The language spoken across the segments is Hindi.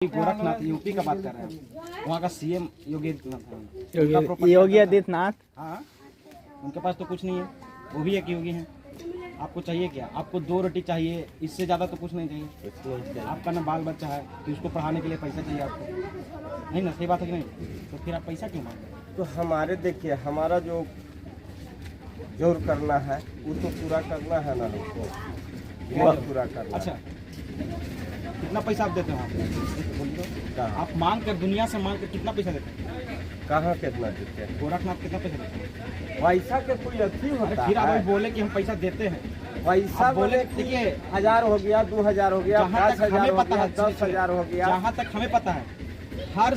गोरखनाथ यूपी का बात कर रहे हैं, वहाँ का सीएम योगी आदित्यनाथ। हाँ, उनके पास तो कुछ नहीं है, वो भी एक योगी हैं। आपको चाहिए क्या? आपको 2 रोटी चाहिए, इससे ज़्यादा तो कुछ नहीं चाहिए। आपका ना बाल बच्चा है कि उसको पढ़ाने के लिए पैसा चाहिए आपको, नहीं ना? सही बात है कि नहीं? तो फिर आप पैसा क्यों मांगे? तो हमारे देखिए, हमारा जो जोर करना है वो तो पूरा करना है ना हमको, पूरा करना। अच्छा, कितना पैसा आप देते हैं? आप मांग कर, दुनिया से मांग कर कितना पैसा देते हैं? कहाँ कितना देते हैं? गोरखनाथ कितना पैसा देते हैं? पैसा के कोई अच्छी होता फिर आप है। बोले कि हम पैसा देते हैं, पैसा बोले देखिए 1000 हो गया, 2000 हो गया, जहाँ तक 5000 हमें हो पता गया, है, 10,000 हो गया। जहाँ तक हमें पता है, हर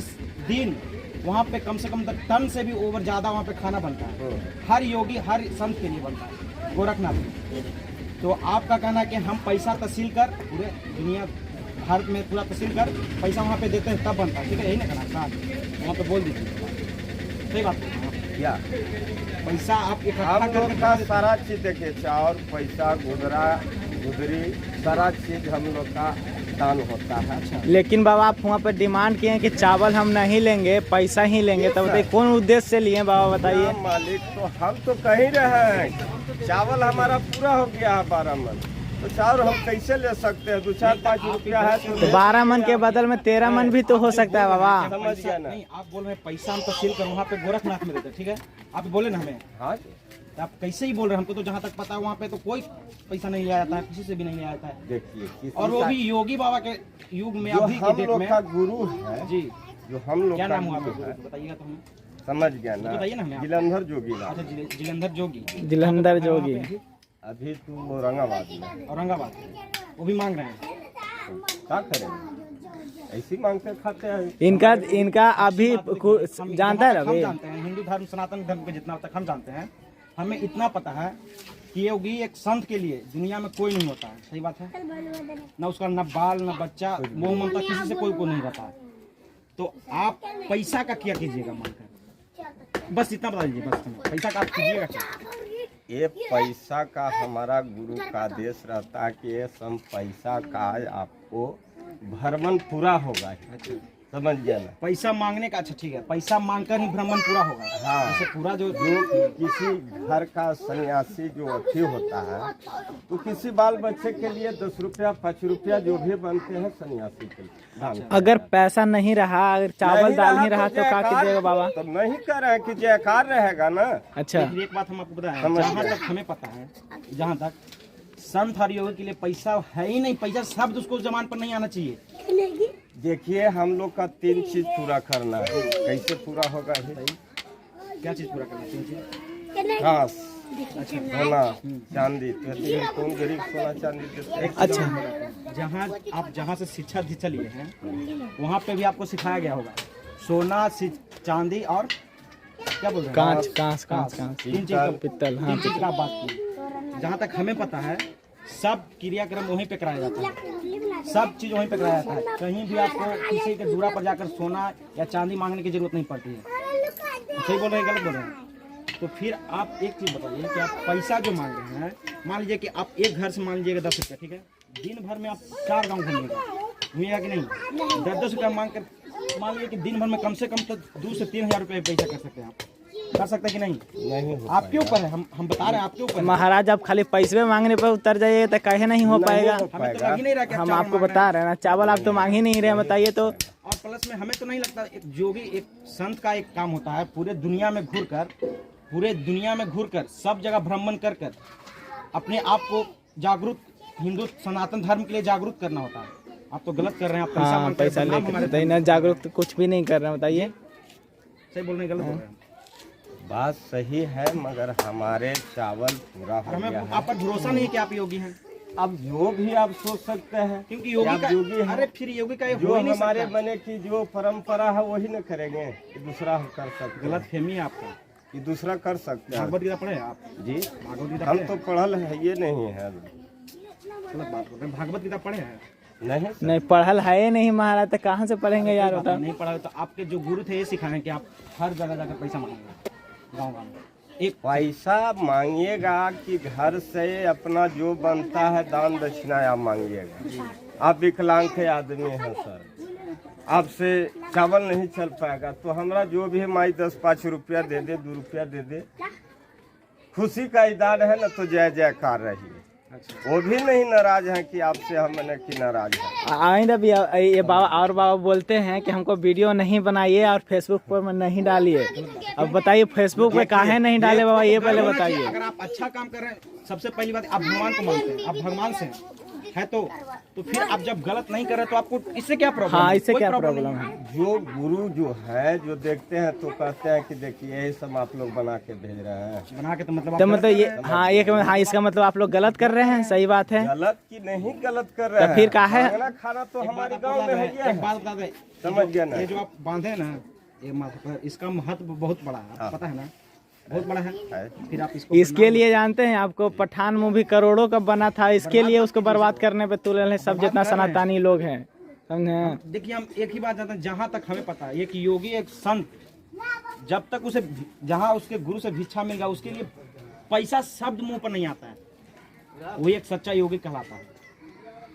दिन वहाँ पे कम से कम 10 टन से भी ओवर ज्यादा वहाँ पे खाना बनता है। हर योगी, हर संत के लिए बनता है गोरखनाथ में। तो आपका कहना है कि हम पैसा तहसील कर, पूरे दुनिया भारत में पूरा तहसील कर पैसा वहाँ पे देते हैं तब बनता है, ठीक है? यही ना कहना था, वहाँ पे बोल दीजिए। सही बात है क्या पैसा आप हम लोग का सारा चीज देखिए, चावल, पैसा, गुदरी सारा चीज हम लोग का दान होता है। लेकिन बाबा आप वहाँ पर डिमांड किए हैं कि चावल हम नहीं लेंगे, पैसा ही लेंगे, तब बताइए कौन उद्देश्य से लिए बाबा, बताइए। मालिक तो हम तो कह रहे हैं, चावल हमारा पूरा हो गया है 12 मन, तो चावल हम कैसे ले सकते हैं? 2-4-5 रुपया है तो 12 मन के बदल में 13 मन भी तो हो सकता है बाबा। समझ गया ना? नहीं, आप बोल रहे हैं पैसा हम तहसील कर वहाँ पे गोरखनाथ में देते हैं, ठीक है? आप बोले ना हमें, हाँ, आप कैसे ही बोल रहे हैं? हमको तो जहाँ तक पता है वहाँ पे तो कोई पैसा नहीं लिया जाता है, किसी से भी नहीं लिया जाता है। देखिए, और वो भी योगी बाबा के युग में, अभी के हम डेट लोग में। का गुरु है जी, जो हम लोग क्या का नाम हुआ गुरु है, बताइएगा तो हमें। समझ गया ना? बताइए ना हमें। जिलंधर जोगी नाम। अच्छा, जिलंधर जोगी। जिलंधर जोगी। अभी तू औरंगाबाद में। औरंगाबाद वो भी मांग रहे हैं, क्या करेंगे? ऐसी मांगते खाते हैं। इनका अभी जानता है हम रवि, जानते हैं हिंदू धर्म, सनातन धर्म के जितना तक हम जानते हैं, हमें इतना पता है कि योगी एक संत के लिए दुनिया में कोई नहीं होता है। सही बात है ना? उसका न बाल न बच्चा, मोह ममता किसी से कोई को नहीं रहता है। तो आप पैसा का क्या कीजिएगा मांगकर? बस इतना बता दीजिए, बस हमें पैसा का आप कीजिएगा क्या? ये पैसा का हमारा गुरु का आदेश रहता है कि ये सब पैसा का आपको भ्रमण पूरा होगा। समझ गया ना? पैसा मांगने का, अच्छा ठीक है, पैसा मांगकर ही भ्रमण पूरा होगा। हाँ, जैसे पूरा जो किसी घर का सन्यासी जो अथी होता है, तो किसी बाल बच्चे के लिए 10 रुपया 5 रुपया जो भी बनते हैं सन्यासी के लिए। अगर पैसा नहीं रहा, अगर चावल दाल नहीं रहा तो क्या कीजिएगा बाबा? तो नहीं कह रहे हैं कि जयकार रहेगा ना। अच्छा, एक बात हम आपको बताएं, जहाँ तक हमें पता है, जहाँ तक संत हर योगी के लिए पैसा है ही नहीं। पैसा शब्द उसको जबान पर नहीं आना चाहिए। देखिए, हम लोग का 3 चीज पूरा करना है। कैसे पूरा होगा? क्या चीज पूरा करना? 3 चीज? घास, सोना, चांदी। तो कौन गरीब सोना चांदी देता है? अच्छा, जहाँ से शिक्षा दीक्षा लिए हैं, वहाँ पे भी आपको सिखाया गया होगा सोना, चांदी और क्या बोल रहे हैं? कांच। 3 चीज का, पित्तल। हाँ, 3 चीज का बात की। जहाँ तक हमें पता है, सब क्रियाक्रम वहीं पे कराया जाता है, सब चीज वहीं पे कराया जाता है। कहीं भी आपको किसी के दूरा पर जाकर सोना या चांदी मांगने की जरूरत नहीं पड़ती है। सही बोल रहे हैं, गलत बोल रहे हैं? तो फिर आप एक चीज बताइए कि आप पैसा जो मांग रहे हैं, मान लीजिए कि आप एक घर से मान लीजिएगा 10 रुपया, ठीक है? दिन भर में आप 4 गाँव घूमिएगा कि नहीं? 10-10 रुपया मांग कर मान लीजिए कि दिन भर में कम से कम तो 2 से 3 हजार रुपये पैसा कर सकते हैं आप। कर सकते हैं कि नहीं? नहीं, आपके ऊपर है, हम बता रहे हैं, आपके ऊपर है। महाराज आप खाली पैसे मांगने पर उतर जाइए तो कहे नहीं हो पाएगा। हमें तो लग ही नहीं रहा कि हम आपको बता रहे हैं ना, चावल आप तो मांग ही नहीं रहे, बताइए तो। और प्लस में हमें तो नहीं लगता, एक जो भी एक संत का एक काम होता है, पूरे दुनिया में घूरकर सब जगह भ्रमण कर अपने आप को जागरूक, हिंदू सनातन धर्म के लिए जागरूक करना होता है। आप तो गलत कर रहे हैं। आप पैसा मांग पैसा लेकर जागरूक तो कुछ भी नहीं कर रहे हैं, बताइए। सही बोल रहे हैं, गलत बोल रहे हैं? बात सही है, मगर हमारे चावल पूरा हो हमें गया है। आप पर भरोसा नहीं है कि आप योगी हैं। अब जो भी आप सोच सकते हैं, क्योंकि योगी है। अरे फिर योगी का जो हमारे बने की जो परंपरा है वही न करेंगे कि दूसरा हम कर सकते? गलत फहमी है आपका कि दूसरा कर सकते हैं। भागवत गीता पढ़े आप? जी, भागवत गीता हम तो पढ़ल है, ये नहीं है। गलत बात कर रहे हैं। भागवत गीता पढ़े हैं? नहीं पढ़ल है नहीं महाराज, तो कहाँ से पढ़ेंगे यार? बता, नहीं पढ़ा तो आपके जो गुरु थे ये सिखाए कि आप हर जगह जाकर पैसा मांगेंगे, गाँव में एक पैसा मांगिएगा कि घर से अपना जो बनता है दान दक्षिणा आप मांगिएगा। आप विकलांग के आदमी हैं सर, आपसे चावल नहीं चल पाएगा, तो हमारा जो भी है माई 10-5 रुपया दे दे, 2 रुपया दे दे, खुशी का इदार है ना, तो जय जयकार रही है। वो भी नहीं नाराज है कि आपसे हम कि नाराज है। आइंदा भी ये बाबा और बाबा बोलते हैं कि हमको वीडियो नहीं बनाइए और फेसबुक पर नहीं डालिए। अब बताइए फेसबुक पे काहे नहीं डाले बाबा, ये पहले बताइए। अगर आप अच्छा काम कर रहे हैं, सबसे पहली बात आप भगवान को मानते हैं, आप भगवान से है तो फिर आप जब गलत नहीं कर रहे तो आपको इससे क्या प्रॉब्लम? हाँ, इससे कोई क्या प्रॉब्लम प्रॉब्लम नहीं है? जो गुरु जो है जो देखते हैं तो कहते हैं कि देखिए यही सब आप लोग बना के भेज रहे हैं, बना के तो मतलब तो मतलब ये हाँ इसका मतलब आप लोग गलत कर रहे हैं। सही बात है। गलत की नहीं गलत कर रहे हैं। फिर काहे? खाना खाना तो हमारे गांव में है। एक बात बता दे, समझ गया ना? ये जो आप बांधे ना ये माथा पर, इसका महत्व बहुत बड़ा है, पता है ना, बहुत बड़ा है। फिर आप इसके लिए जानते हैं आपको पठान मूवी करोड़ों का बना था, इसके लिए उसको बर्बाद करने पे तुले हैं सब जितना सनातनी लोग हैं, समझे? देखिए हम एक ही बात जानते हैं, जहाँ तक हमें पता है एक योगी एक संत जब तक उसे जहाँ उसके गुरु से भिक्षा मिल गया उसके लिए पैसा शब्द मुंह पर नहीं आता है, वही एक सच्चा योगी कहलाता है।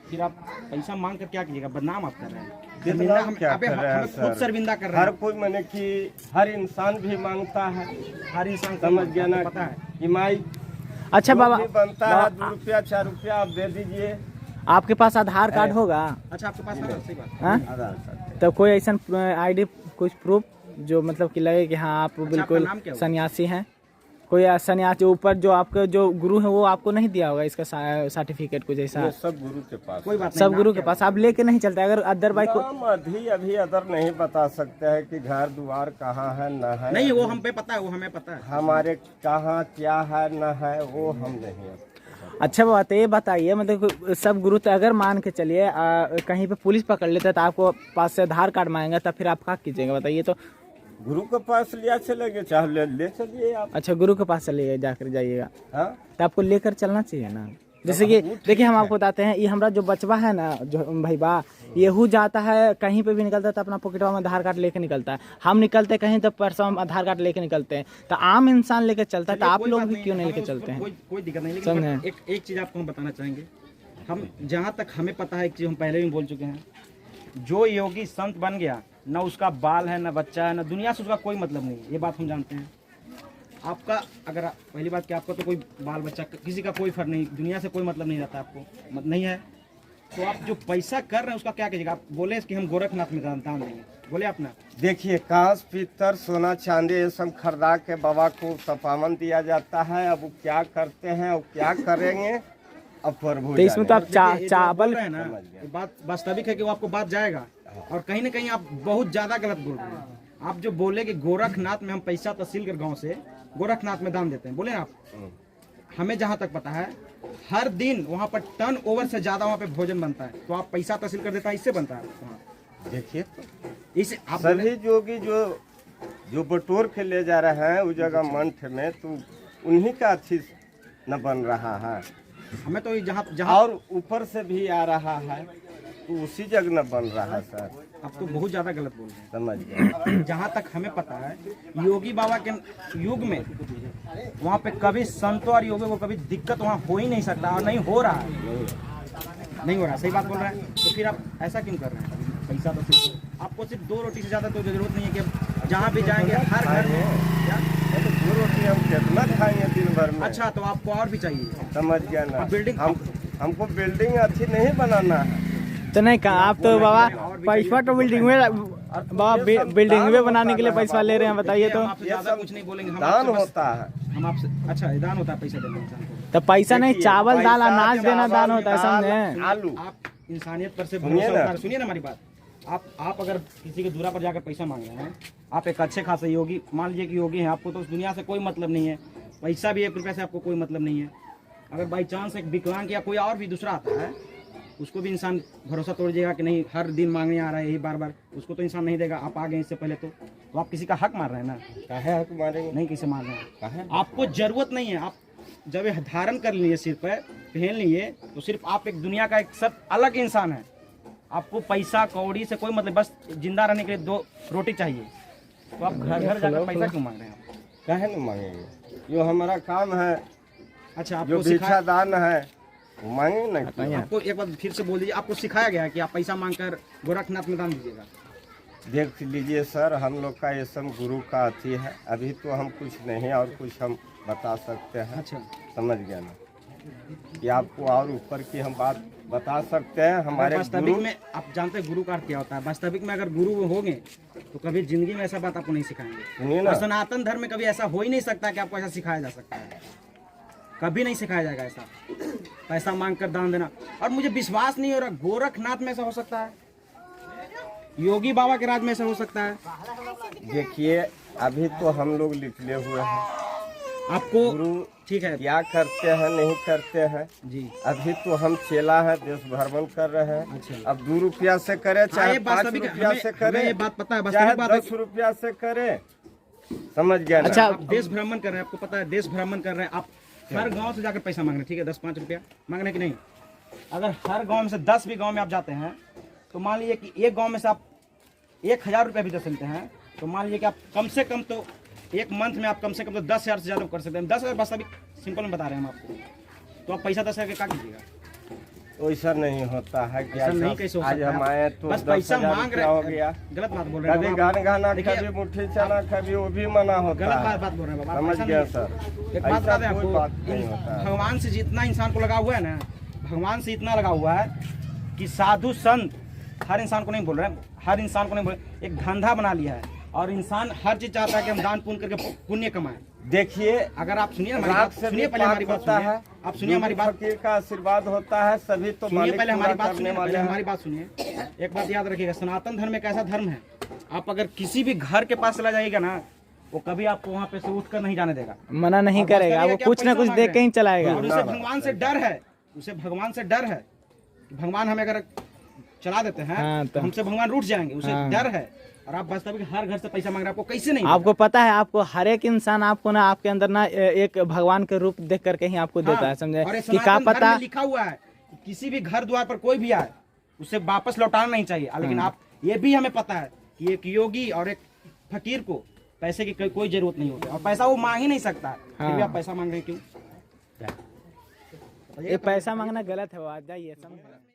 फिर आप पैसा मांग कर क्या कीजिएगा? बदनाम आप कर रहे हैं, हमें खुद शर्मिंदा कर रहे हैं। हर कोई मैंने कि हर इंसान भी मांगता है, हर इंसान समझ गया ना? पता है कि माई अच्छा जो बाबा भी बनता है 2 रुपया 4 रुपया आप दे दीजिए। आपके पास आधार कार्ड होगा? अच्छा आपके पास है, सही बात। हाँ? आधार कार्ड तो कोई ऐसा आईडी कुछ प्रूफ जो मतलब कि लगे कि हाँ आप बिल्कुल नाम क्या हुआ? सन्यासी हैं? कोई सन्यासी ऊपर जो आपका जो गुरु है वो आपको नहीं दिया होगा इसका सर्टिफिकेट कुछ ऐसा? ये सब गुरु के पास, कोई बात नहीं, सब नाम गुरु क्या के पास आप लेके नहीं चलते? अगर अदरवाइज को नाम अभी अदर नहीं बता सकते हैं कि घर द्वार कहाँ है न है। नहीं, वो हम पे पता है, वो हमें पता है। हमारे कहाँ क्या है न है वो हम नहीं। अच्छा बात है, ये बताइए मतलब सब गुरु तो अगर मान के चलिए कहीं पे पुलिस पकड़ लेता है तो आपको पास से आधार कार्ड मांगेगा, तब फिर आप क्या कीजिएगा बताइए? तो गुरु के पास लिया चलेंगे, चाहे ले चलिए आप। अच्छा गुरु के पास चलिए जाकर जाइएगा, हाँ? तो आपको लेकर चलना चाहिए ना। जैसे कि देखिए हम आपको बताते हैं, ये हमारा जो बचवा है ना जो भाई बा येहू जाता है कहीं पे भी निकलता है तो अपना पॉकेटवा में आधार कार्ड लेके निकलता है। हम निकलते हैं कहीं तो पर्स में आधार कार्ड लेके निकलते हैं, तो आम इंसान लेके चलता है, तो आप लोग भी क्यों नहीं लेके चलते हैं? कोई दिक्कत नहीं, लेकिन एक चीज आपको हम बताना चाहेंगे, हम जहाँ तक हमें पता है एक चीज हम पहले भी बोल चुके हैं, जो योगी संत बन गया न उसका बाल है न बच्चा है न दुनिया से उसका कोई मतलब नहीं है, ये बात हम जानते हैं। आपका अगर पहली बात कि आपका तो कोई बाल बच्चा किसी का कोई फर्क नहीं, दुनिया से कोई मतलब नहीं रहता आपको नहीं है, तो आप जो पैसा कर रहे हैं उसका क्या कीजिएगा? आप बोले कि हम गोरखनाथ में दान देंगे, बोले आप ना। देखिए कांच पीतल सोना चांदी ये सब खरीदा के बाबा को तपावन दिया जाता है। अब वो क्या करते हैं और क्या करेंगे अब प्रभु तो इसमें तो आप चावल है ना, बात वास्तविक है कि वो आपको बात जाएगा, और कहीं ना कहीं आप बहुत ज्यादा गलत बोल रहे हैं। आप जो बोले कि गोरखनाथ में हम पैसा तहसील कर गांव से गोरखनाथ में दान देते हैं, बोले आप, हमें जहां तक पता है हर दिन वहां पर टर्न ओवर से ज्यादा वहां पे भोजन बनता है, तो आप पैसा तहसील कर देता है, इससे बनता है वहाँ। देखिए इसे आप सभी जोगी जो बटोर के ले जा रहे हैं उस जगह मंठ में, तो उन्हीं का अच्छी न बन रहा है, हमें तो जहाँ और ऊपर से भी आ रहा है तो उसी जगह न बन रहा है सर। आप तो बहुत ज्यादा गलत बोल रहे हैं। समझ गए? जहाँ तक हमें पता है योगी बाबा के युग में वहाँ पे कभी संतों और योगी को कभी दिक्कत वहाँ हो ही नहीं सकता, और नहीं हो रहा है, नहीं हो रहा। सही बात बोल रहे हैं, तो फिर आप ऐसा क्यों कर रहे हैं? पैसा तो सिर्फ आपको सिर्फ 2 रोटी से ज्यादा तो जरूरत नहीं है कि जहाँ भी जाएंगे हर घर में क्या 2 रोटी हम कितना खाएंगे दिन भर में? अच्छा तो आपको और भी चाहिए? समझ गया ना? बिल्डिंग हमको बिल्डिंग अच्छी नहीं बनाना है तो नहीं कहा आप तो बाबा पैसा तो बिल्डिंग में बाबा बिल्डिंग में बनाने के लिए पैसा ले रहे हैं, बताइए तो। आपसे ज्यादा कुछ नहीं बोलेंगे, हम दान आपसे होता है। हम आपसे अच्छा दान होता है पैसा देना इंसान को, तो पैसा नहीं चावल दाल अनाज देना दान होता है, दाल, समझे? आलू। आप इंसानियत पर से सुनिए ना। सुनिए ना हमारी बात। आप अगर किसी के दूरा पर जाकर पैसा मांग रहे हैं, आप एक अच्छे खासे योगी मान लीजिए कि योगी हैं, आपको तो उस दुनिया से कोई मतलब नहीं है, पैसा भी 1 रुपया से आपको कोई मतलब नहीं है। अगर बाई चांस एक विकलांग या कोई और भी दूसरा आता है, उसको भी इंसान भरोसा तोड़ देगा कि नहीं हर दिन मांगने आ रहा है यही बार बार, उसको तो इंसान नहीं देगा। आप आ गए इससे पहले तो आप किसी का हक मार रहे हैं ना? काहे हक मारेंगे? नहीं किसे मार रहे हैं, काहे? आपको जरूरत नहीं है। आप जब ये धारण कर लिए सिर पर पहन लिए तो सिर्फ आप एक दुनिया का एक सब अलग इंसान है। आपको पैसा कौड़ी से कोई मतलब, बस जिंदा रहने के लिए 2 रोटी चाहिए, तो आप घर घर जाकर पैसा क्यों मांग रहे हैं? काहे नहीं मांगेंगे? जो हमारा काम है, अच्छा जो आपको भिक्षा दान है वो मांगेंगे नहीं? आपको एक बार फिर से बोल दीजिए, आपको सिखाया गया है कि आप पैसा मांगकर गोरखनाथ में दान दीजिएगा? देख लीजिए सर, हम लोग का ये सब गुरु का अथी है। अभी तो हम कुछ नहीं और कुछ हम बता सकते हैं। अच्छा, समझ गया ना कि आपको और ऊपर की हम बात बता सकते हैं। हमारे वास्तविक गुरु में आप जानते हैं गुरु का अर्थ क्या होता है? वास्तविक में अगर गुरु होंगे तो कभी जिंदगी में ऐसा बात आपको नहीं सिखाएंगे। सुनिए ना, और सनातन धर्म में कभी ऐसा हो ही नहीं सकता कि आपको ऐसा सिखाया जा सकता है। कभी नहीं सिखाया जाएगा ऐसा, पैसा मांग कर दान देना। और मुझे विश्वास नहीं हो रहा गोरखनाथ में ऐसा हो सकता है, योगी बाबा के राज में ऐसा हो सकता है। देखिए अभी तो हम लोग निकले हुए हैं। आपको गुरु ठीक है क्या करते हैं नहीं करते हैं, जी। अभी तो हम चेला है, देश भ्रमण कर रहे हैं। अच्छा। अब 2 रुपया से करे चाहे ये 5 वास्तविक रुपया हमें- से हमें करे, ये बात पता है, चाहे वास्तविक बात है। 10 रुपया से करे। समझ गया ना? अच्छा, आप देश भ्रमण कर रहे हैं, आपको पता है देश भ्रमण कर रहे हैं आप, हर गांव से जाकर पैसा मांग रहे हैं, ठीक है 10-5 रुपया मांग रहे हैं कि नहीं? अगर हर गांव में से 10 भी गांव में आप जाते हैं तो मान लीजिए कि एक गांव में से आप 1000 रुपया भी दे सकते हैं, तो मान लीजिए कि आप कम से कम तो एक मंथ में आप कम से कम तो 10,000 से ज़्यादा कर सकते हैं। 10,000 बस अभी सिंपल में बता रहे हैं हम आपको, तो आप पैसा 10,000 के क्या कीजिएगा? वैसा नहीं होता है कि ऐसा नहीं कैसे हो आज सकता है? हम आए तो बस पैसा 10,000 मांग रुपया रहे हो गया। गलत बात बोल रहे हैं कभी बाबा। गान गाना, देखिए, कभी मुट्ठी चना, कभी वो भी मना होता गलत है। बात बोल रहे हैं बाबा, समझ ऐसा गया नहीं है। सर? एक बात ऐसा बता दें कोई आपको, बात नहीं होता है। भगवान से जितना इंसान को लगा हुआ है ना, भगवान से इतना लगा हुआ है कि साधु संत हर इंसान को नहीं बोल रहे हैं, हर इंसान को नहीं बोल रहे, एक धंधा बना लिया है और इंसान हर चीज चाहता है कि हम दान पुण्य करके पुण्य कमाएं। देखिए अगर आप सुनिए हमारी रात बात, से सुनिए भी पहले हमारी बात होता सुनिए, है। आप सुनिए हमारी बात, फकीर का आशीर्वाद होता है, सभी तो सुनिए मालिक पहले हमारी पूरा बात करने सुनिए, वाले पहले हैं। हमारी बात सुनिए। एक बात याद रखिएगा, सनातन धर्म एक ऐसा धर्म है, आप अगर किसी भी घर के पास चला जाइएगा ना, वो कभी आपको वहाँ पे से उठकर नहीं जाने देगा, मना नहीं और बस करेगा, करेगा वो कि कुछ आप ना पैसा कुछ मांग देख रहे के ही हैं। चलाएगा। और उसे भगवान से डर है, उसे भगवान से डर है कि भगवान हमें अगर चला देते हैं हाँ, तो हमसे भगवान रूठ जाएंगे, उसे हाँ। डर है। और आप वास्तविक हर घर से पैसा मांग रहे हैं, आपको कैसे नहीं आपको पता है, आपको हर एक इंसान आपको ना आपके अंदर ना एक भगवान के रूप देख करके ही आपको देता है, समझे? और ये कि क्या सनातन धर्म पता में लिखा हुआ है कि किसी भी घर द्वार पर कोई भी आए उसे वापस लौटाना नहीं चाहिए। लेकिन आप ये भी हमें पता है कि एक योगी और एक फकीर को पैसे की कोई जरूरत नहीं होती और पैसा वो मांग ही नहीं सकता है, फिर भी आप पैसा मांग रहे हैं क्यों? ये पैसा मांगना गलत है, वो आ जाइए समझे।